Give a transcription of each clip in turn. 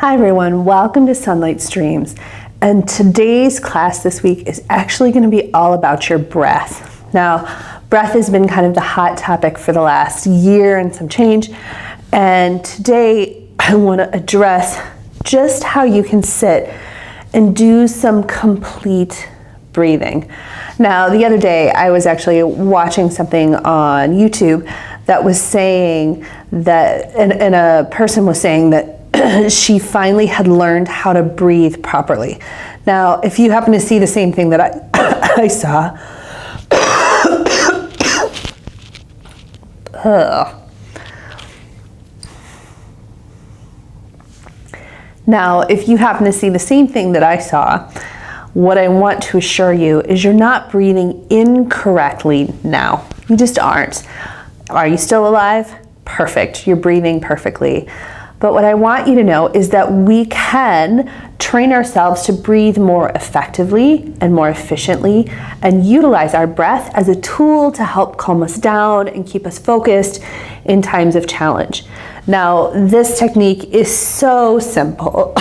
Hi everyone, welcome to Sunlight Streams. And today's class this week is actually going to be all about your breath. Now, breath has been kind of the hot topic for the last year and some change. And today I want to address just how you can sit and do some complete breathing. Now, the other day I was actually watching something on YouTube that was saying that, and a person was saying that she finally had learned how to breathe properly. Now, if you happen to see the same thing that I saw, Now, if you happen to see the same thing that I saw, what I want to assure you is you're not breathing incorrectly now. You just aren't. Are you still alive? Perfect. You're breathing perfectly. But what I want you to know is that we can train ourselves to breathe more effectively and more efficiently and utilize our breath as a tool to help calm us down and keep us focused in times of challenge. Now, this technique is so simple.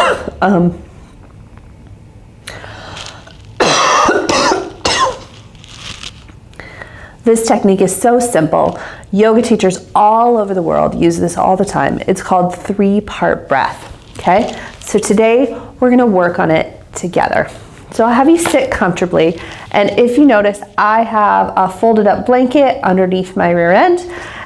This technique is so simple. Yoga teachers all over the world use this all the time. It's called 3-part breath, okay? So today we're gonna work on it together. So I'll have you sit comfortably, and if you notice, I have a folded up blanket underneath my rear end,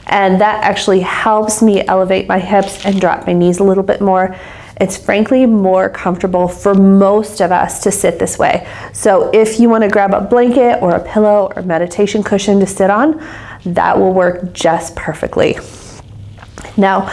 and that actually helps me elevate my hips and drop my knees a little bit more. It's frankly more comfortable for most of us to sit this way. So if you want to grab a blanket or a pillow or a meditation cushion to sit on, that will work just perfectly. Now,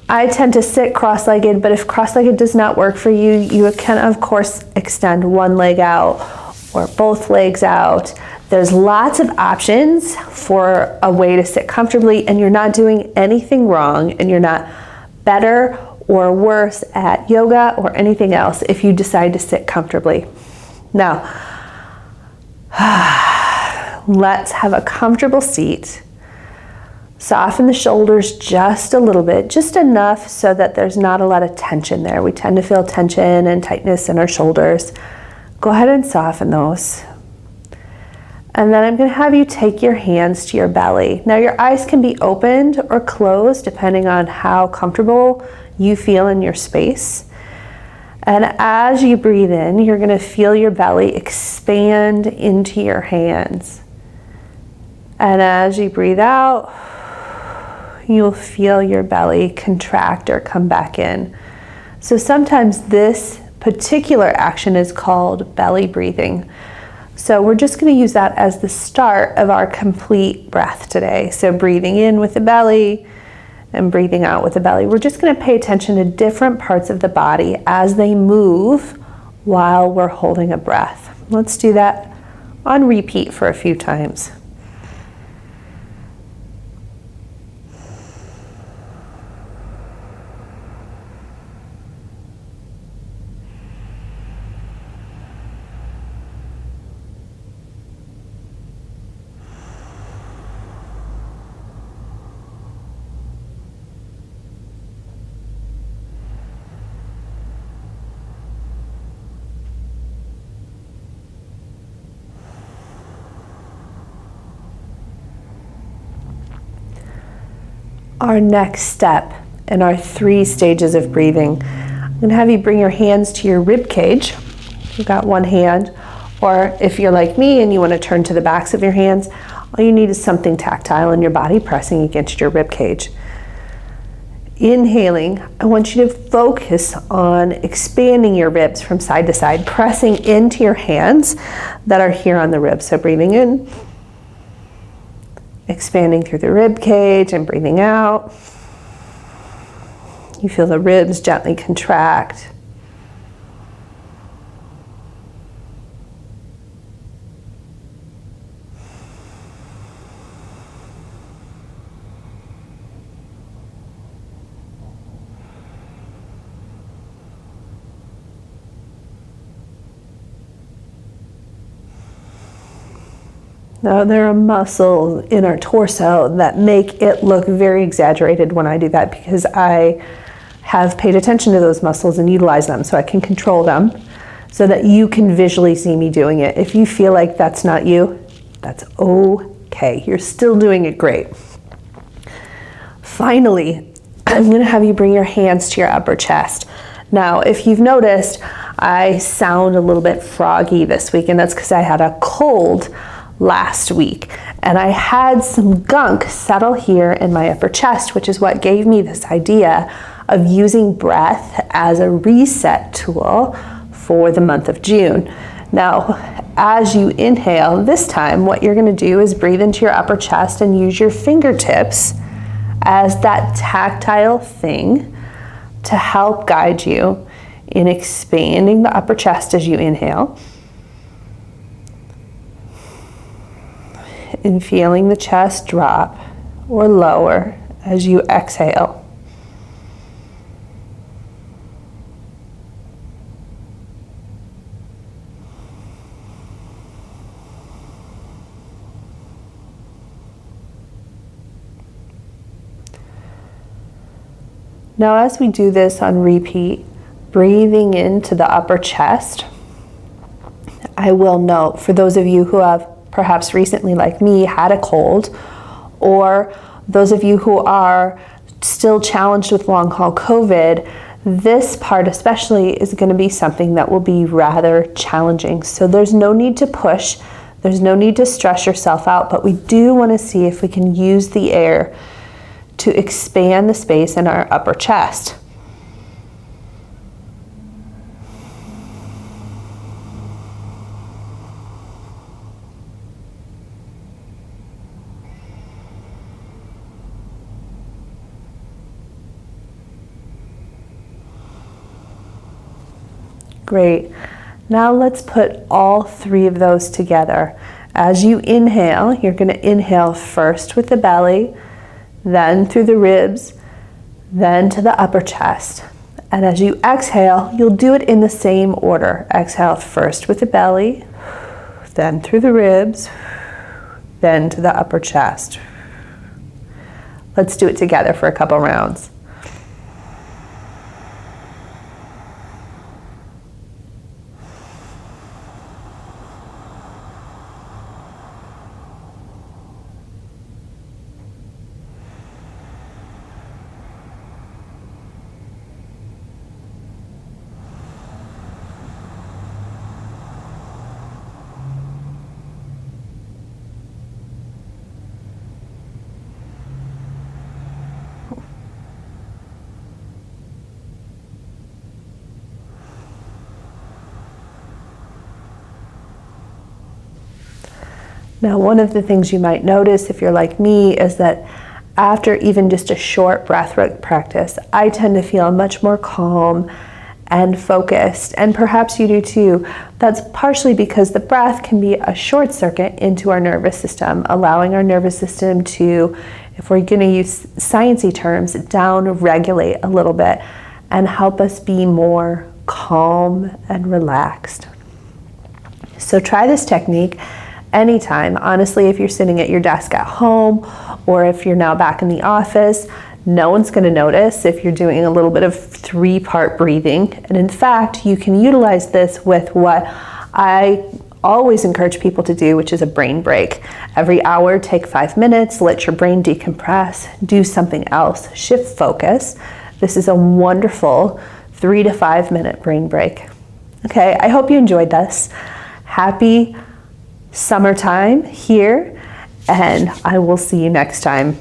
I tend to sit cross-legged, but if cross-legged does not work for you, you can of course extend one leg out or both legs out. There's lots of options for a way to sit comfortably, and you're not doing anything wrong, and you're not better or worse at yoga or anything else if you decide to sit comfortably. Now, let's have a comfortable seat. Soften the shoulders just a little bit, just enough so that there's not a lot of tension there. We tend to feel tension and tightness in our shoulders. Go ahead and soften those. And then I'm going to have you take your hands to your belly. Now, your eyes can be opened or closed depending on how comfortable you feel in your space. And as you breathe in, you're going to feel your belly expand into your hands. And as you breathe out, you'll feel your belly contract or come back in. So sometimes this particular action is called belly breathing. So we're just going to use that as the start of our complete breath today. So breathing in with the belly and breathing out with the belly. We're just going to pay attention to different parts of the body as they move while we're holding a breath. Let's do that on repeat for a few times. Our next step in our 3 stages of breathing, I'm going to have you bring your hands to your rib cage. You've got one hand, or if you're like me and you want to turn to the backs of your hands, all you need is something tactile in your body pressing against your rib cage. Inhaling, I want you to focus on expanding your ribs from side to side, pressing into your hands that are here on the ribs. So breathing in, expanding through the rib cage, and breathing out. You feel the ribs gently contract. Now, there are muscles in our torso that make it look very exaggerated when I do that because I have paid attention to those muscles and utilize them so I can control them so that you can visually see me doing it. If you feel like that's not you, that's okay. You're still doing it great. Finally, I'm going to have you bring your hands to your upper chest. Now, if you've noticed, I sound a little bit froggy this week, and that's because I had a cold last week, and I had some gunk settle here in my upper chest, which is what gave me this idea of using breath as a reset tool for the month of June. Now, as you inhale, this time what you're going to do is breathe into your upper chest and use your fingertips as that tactile thing to help guide you in expanding the upper chest as you inhale and feeling the chest drop or lower as you exhale. Now, as we do this on repeat, breathing into the upper chest, I will note for those of you who have perhaps recently, like me, had a cold, or those of you who are still challenged with long haul COVID, this part especially is going to be something that will be rather challenging. So there's no need to push, there's no need to stress yourself out, but we do want to see if we can use the air to expand the space in our upper chest. Great. Now let's put all three of those together. As you inhale, you're going to inhale first with the belly, then through the ribs, then to the upper chest. And as you exhale, you'll do it in the same order. Exhale first with the belly, then through the ribs, then to the upper chest. Let's do it together for a couple rounds. Now, one of the things you might notice if you're like me is that after even just a short breathwork practice, I tend to feel much more calm and focused, and perhaps you do too. That's partially because the breath can be a short circuit into our nervous system, allowing our nervous system to, if we're going to use sciencey terms, down regulate a little bit and help us be more calm and relaxed. So try this technique anytime. Honestly, if you're sitting at your desk at home or if you're now back in the office, no one's going to notice if you're doing a little bit of three-part breathing. And in fact, you can utilize this with what I always encourage people to do, which is a brain break. Every hour, take 5 minutes, let your brain decompress, do something else, shift focus. This is a wonderful 3 to 5 minute brain break. Okay, I hope you enjoyed this. Happy summertime here, and I will see you next time.